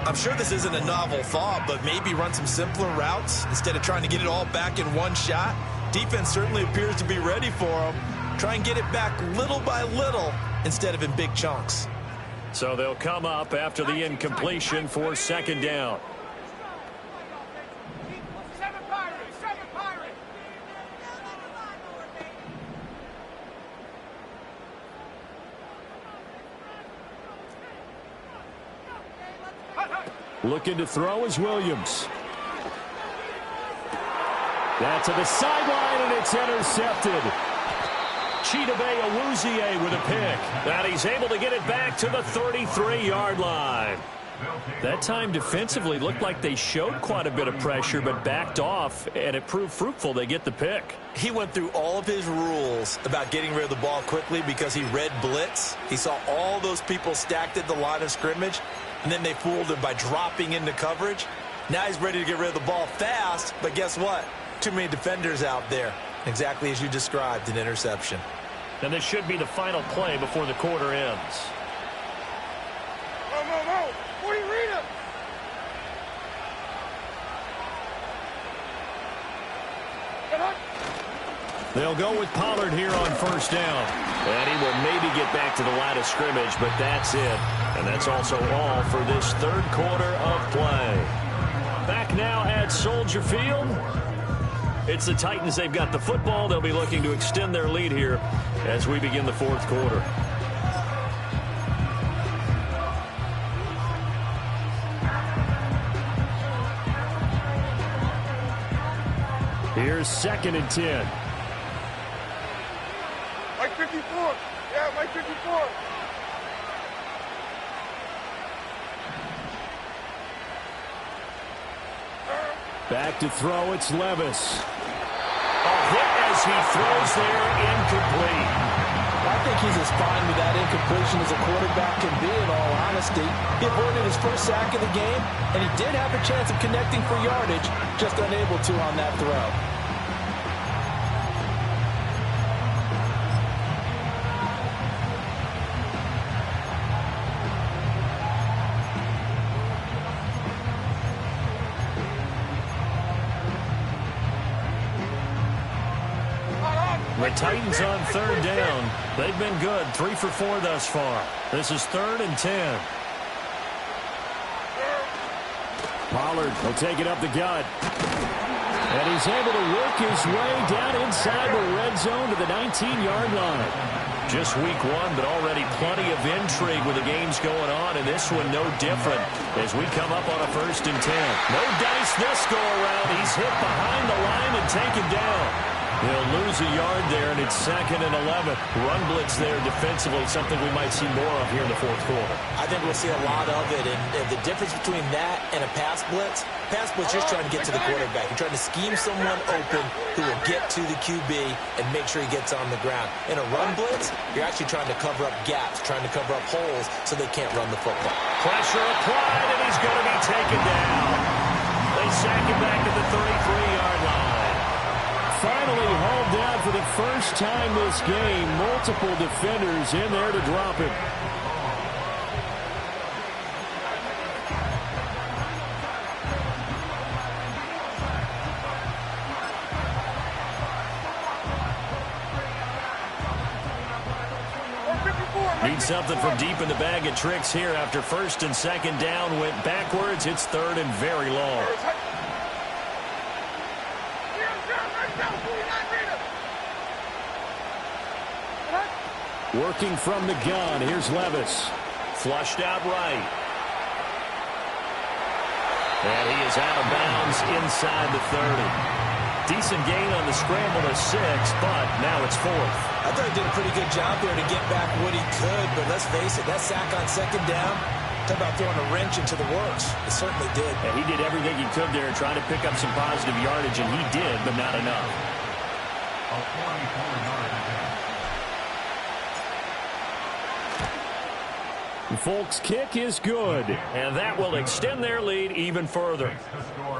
Speaker 3: I'm sure this isn't a novel thought, but maybe run some simpler routes instead of trying to get it all back in one shot. Defense certainly appears to be ready for them. Try and get it back little by little instead of in big chunks.
Speaker 2: So they'll come up after the incompletion for 2nd down.
Speaker 6: 7 Pirates.
Speaker 5: Looking to throw is Williams. That's to the sideline, and it's intercepted.
Speaker 2: Chidobe Awuzie with a pick. And he's able to get it back to the 33-yard line. That time defensively looked like they showed quite a bit of pressure but backed off, and it proved fruitful. They get the pick.
Speaker 3: He went through all of his rules about getting rid of the ball quickly because he read blitz. He saw all those people stacked at the line of scrimmage, and then they fooled him by dropping into coverage. Now he's ready to get rid of the ball fast, but guess what? Too many defenders out there. Exactly as you described, an interception.
Speaker 2: And this should be the final play before the quarter ends.
Speaker 6: No. 40 Rita.
Speaker 2: They'll go with Pollard here on first down. And he will maybe get back to the line of scrimmage, but that's it. And that's also all for this third quarter of play. Back now at Soldier Field. It's the Titans. They've got the football. They'll be looking to extend their lead here as we begin the fourth quarter.
Speaker 5: Here's 2nd and 10.
Speaker 6: Mike 54. Yeah, Mike 54.
Speaker 5: Back to throw, it's Levis.
Speaker 2: A hit as he throws there, incomplete.
Speaker 3: I think he's as fine with that incompletion as a quarterback can be, in all honesty. He avoided his first sack of the game, and he did have a chance of connecting for yardage, just unable to on that throw.
Speaker 2: The Titans on third down. They've been good, 3 for 4 thus far. This is 3rd and 10.
Speaker 5: Pollard will take it up the gut. And he's able to work his way down inside the red zone to the 19-yard line.
Speaker 2: Just week 1, but already plenty of intrigue with the games going on, and this one no different as we come up on a 1st and 10. No dice this go-around. He's hit behind the line and taken down. He'll lose a yard there, and it's 2nd and 11. Run blitz there defensively, something we might see more of here in the fourth quarter.
Speaker 3: I think we'll see a lot of it, and the difference between that and a pass blitz is trying to get to the quarterback. You're trying to scheme someone open who will get to the QB and make sure he gets on the ground. In a run blitz, you're actually trying to cover up gaps, trying to cover up holes so they can't run the football.
Speaker 2: Pressure applied, and he's going to be taken down. They sack him back at the 33-yard line.
Speaker 5: Finally hauled down for the first time this game. Multiple defenders in there to drop him.
Speaker 2: Need something from deep in the bag of tricks here after 1st and 2nd down. Went backwards. It's 3rd and very long.
Speaker 5: Working from the gun. Here's Levis.
Speaker 2: Flushed out right. And he is out of bounds inside the 30. Decent gain on the scramble to 6, but now it's 4th.
Speaker 3: I thought he did a pretty good job there to get back what he could, but let's face it, that sack on 2nd down, talk about throwing a wrench into the works. It certainly did.
Speaker 2: And he did everything he could there trying to pick up some positive yardage, and he did, but not enough.
Speaker 4: A 44-yard attempt.
Speaker 5: Folks' kick is good.
Speaker 2: And that will extend their lead even further.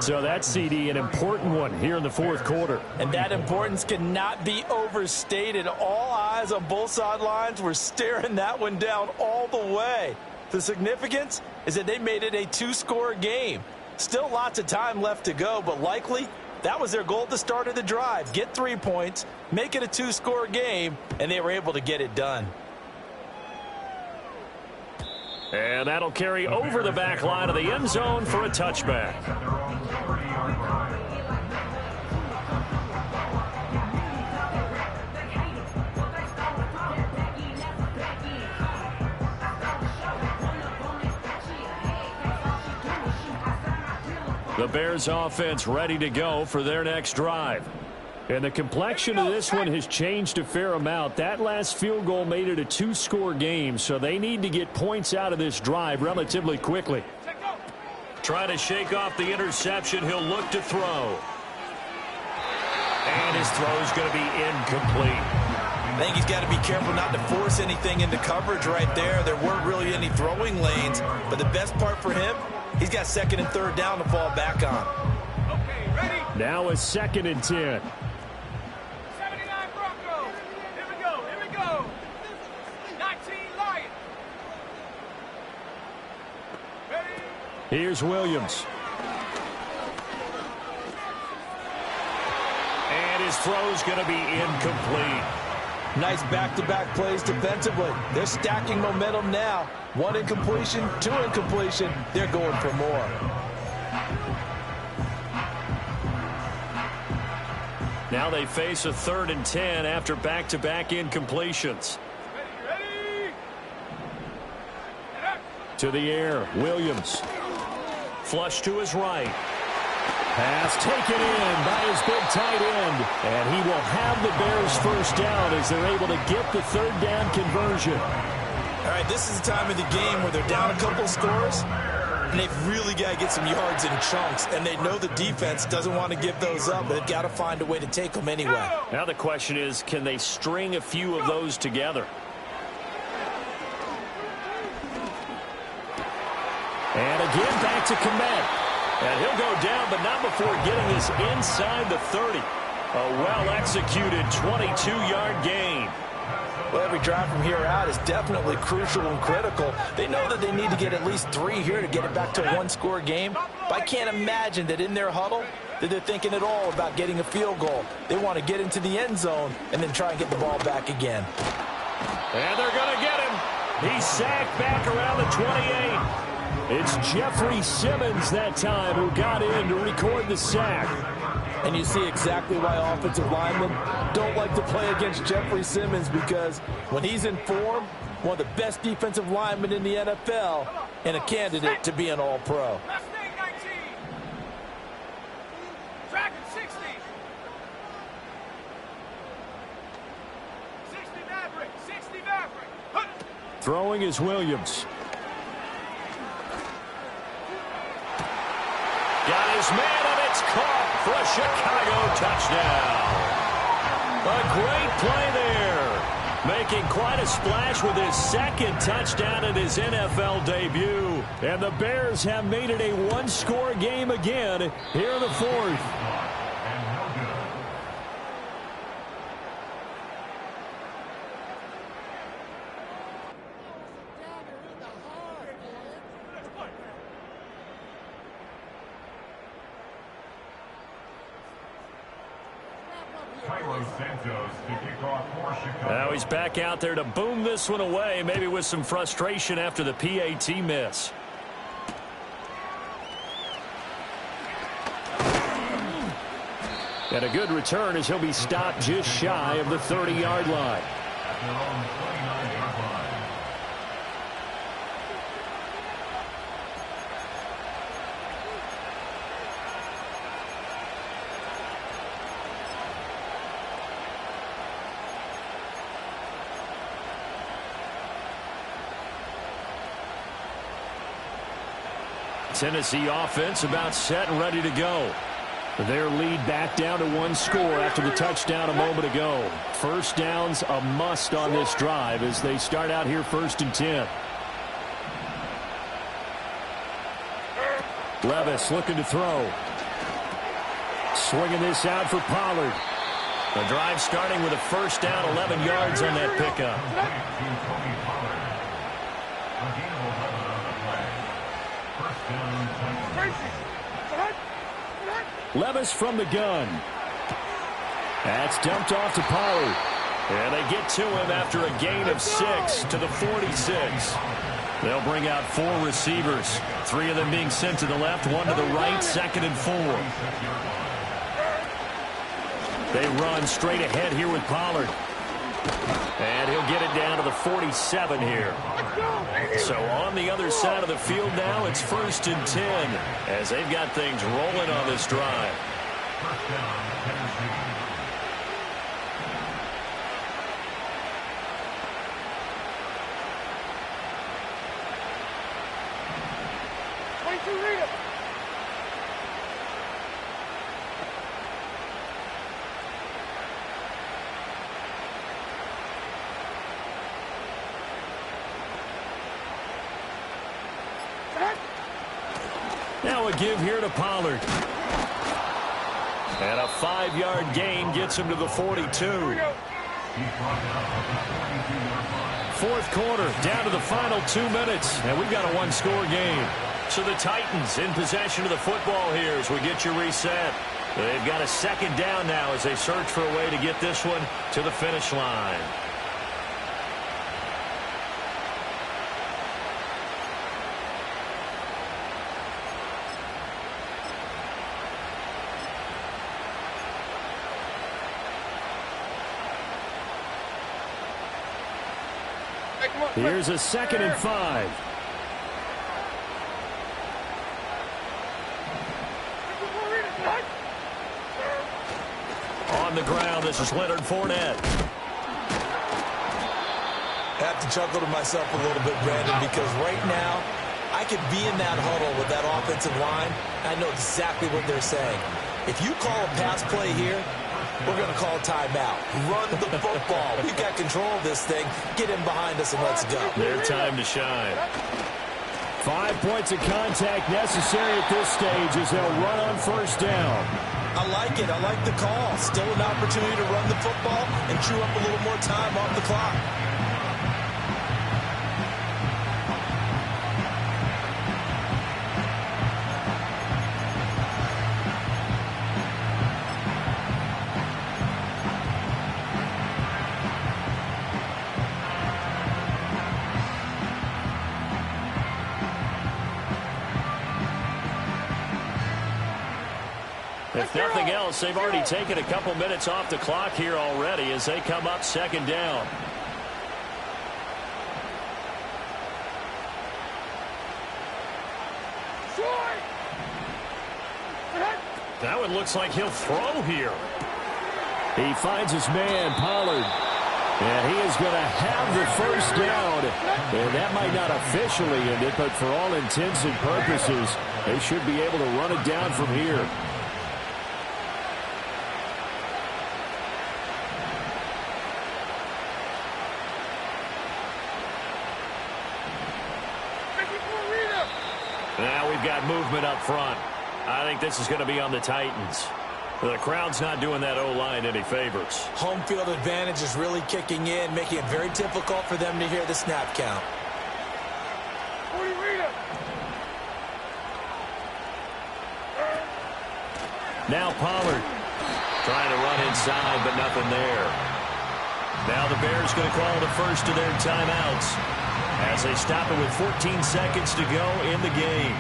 Speaker 5: So that's, CD, an important one here in the fourth quarter.
Speaker 3: And that importance cannot be overstated. All eyes on both sidelines were staring that one down all the way. The significance is that they made it a 2-score game. Still lots of time left to go, but likely that was their goal at the start of the drive. Get 3 points, make it a 2-score game, and they were able to get it done.
Speaker 2: And that'll carry over the back line of the end zone for a touchback. The Bears offense ready to go for their next drive.
Speaker 5: And the complexion of this one has changed a fair amount. That last field goal made it a 2-score game, so they need to get points out of this drive relatively quickly.
Speaker 2: Trying to shake off the interception. He'll look to throw. And his throw is going to be incomplete.
Speaker 3: I think he's got to be careful not to force anything into coverage right there. There weren't really any throwing lanes, but the best part for him, he's got 2nd and 3rd down to fall back on.
Speaker 6: Okay, ready?
Speaker 5: Now a 2nd and 10. Here's Williams.
Speaker 2: And his his throw's going to be incomplete.
Speaker 3: Nice back-to-back plays defensively. They're stacking momentum now. 1 incompletion, 2 incompletion. They're going for more.
Speaker 2: Now they face a 3rd and 10 after back-to-back incompletions.
Speaker 5: To the air, Williams.
Speaker 2: Flush to his right.
Speaker 5: Pass taken in by his big tight end. And he will have the Bears first down as they're able to get the 3rd down conversion.
Speaker 3: All right, this is the time of the game where they're down a couple scores, and they've really got to get some yards in chunks, and they know the defense doesn't want to give those up, but they've got to find a way to take them anyway.
Speaker 2: Now the question is, can they string a few of those together?
Speaker 5: And again, back to Kmet.
Speaker 2: And he'll go down, but not before getting this inside the 30. A well-executed 22-yard gain.
Speaker 3: Well, every drive from here out is definitely crucial and critical. They know that they need to get at least 3 here to get it back to a 1-score game. But I can't imagine that in their huddle that they're thinking at all about getting a field goal. They want to get into the end zone and then try and get the ball back again.
Speaker 2: And they're going to get him. He's sacked back around the 28.
Speaker 5: It's Jeffrey Simmons that time who got in to record the sack.
Speaker 3: And you see exactly why offensive linemen don't like to play against Jeffrey Simmons, because when he's in form, one of the best defensive linemen in the NFL and a candidate to be an All-Pro.
Speaker 6: Track 60. 60 Maverick. 60 Maverick.
Speaker 5: Throwing is Williams.
Speaker 2: Got his man, and it's caught for a Chicago touchdown. A great play there. Making quite a splash with his 2nd touchdown in his NFL debut.
Speaker 5: And the Bears have made it a 1-score game again here in the 4th.
Speaker 2: Now he's back out there to boom this one away, maybe with some frustration after the PAT miss.
Speaker 5: And a good return as he'll be stopped just shy of the 30-yard line. Tennessee offense about set and ready to go. Their lead back down to 1 score after the touchdown a moment ago. First down's a must on this drive as they start out here 1st and 10. Levis looking to throw. Swinging this out for Pollard.
Speaker 2: The drive starting with a first down, 11 yards on that pickup.
Speaker 5: Levis from the gun. That's dumped off to Pollard.
Speaker 2: And they get to him after a gain of 6 to the 46. They'll bring out 4 receivers. 3 of them being sent to the left, 1 to the right, 2nd and 4. They run straight ahead here with Pollard. And he'll get it down to the 47 here. So on the other side of the field now, it's 1st and 10 as they've got things rolling on this drive.
Speaker 4: First down, Tennessee.
Speaker 2: Now a give here to Pollard. And a 5-yard gain gets him to the 42. 4th quarter, down to the final 2 minutes, and we've got a 1-score game. So the Titans in possession of the football here as we get you reset. They've got a second down now as they search for a way to get this one to the finish line.
Speaker 5: Here's a 2nd and 5.
Speaker 2: On the ground, this is Leonard Fournette.
Speaker 3: I have to chuckle to myself a little bit, Brandon, because right now I could be in that huddle with that offensive line. I know exactly what they're saying. If you call a pass play here, we're going to call a timeout. Run the football. We've got control of this thing. Get him behind us and let's go.
Speaker 2: Their time to shine.
Speaker 5: 5 points of contact necessary at this stage as they'll run on first down.
Speaker 3: I like it. I like the call. Still an opportunity to run the football and chew up a little more time off the clock.
Speaker 2: If nothing else, they've already taken a couple minutes off the clock here already as they come up second down. Now it looks like he'll throw here.
Speaker 5: He finds his man, Pollard. And he is going to have the first down. And that might not officially end it, but for all intents and purposes, they should be able to run it down from here.
Speaker 2: Now we've got movement up front. I think this is going to be on the Titans. The crowd's not doing that O-line any favors.
Speaker 3: Home field advantage is really kicking in, making it very difficult for them to hear the snap count.
Speaker 2: Now Pollard trying to run inside, but nothing there. Now the Bears going to call the first of their timeouts as they stop it with 14 seconds to go in the game.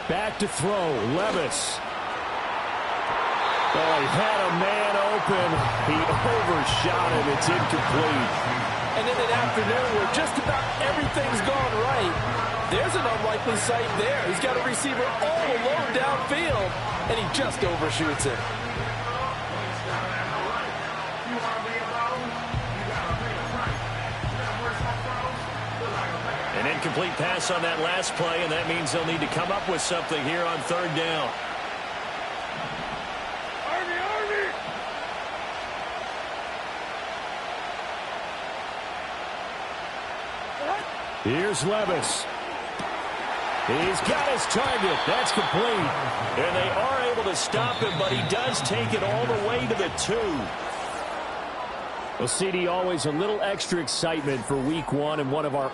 Speaker 5: Back to throw, Levis. Oh, he had a man open. He overshot him. It's incomplete.
Speaker 3: And in an afternoon where just about everything's gone right, there's an unlikely sight there. He's got a receiver all alone downfield, and he just overshoots it.
Speaker 2: An incomplete pass on that last play, and that means they'll need to come up with something here on third down.
Speaker 5: Here's Levis. He's got his target. That's complete.
Speaker 2: And they are able to stop him, but he does take it all the way to the 2.
Speaker 5: Well, CD, always a little extra excitement for week 1 and one of our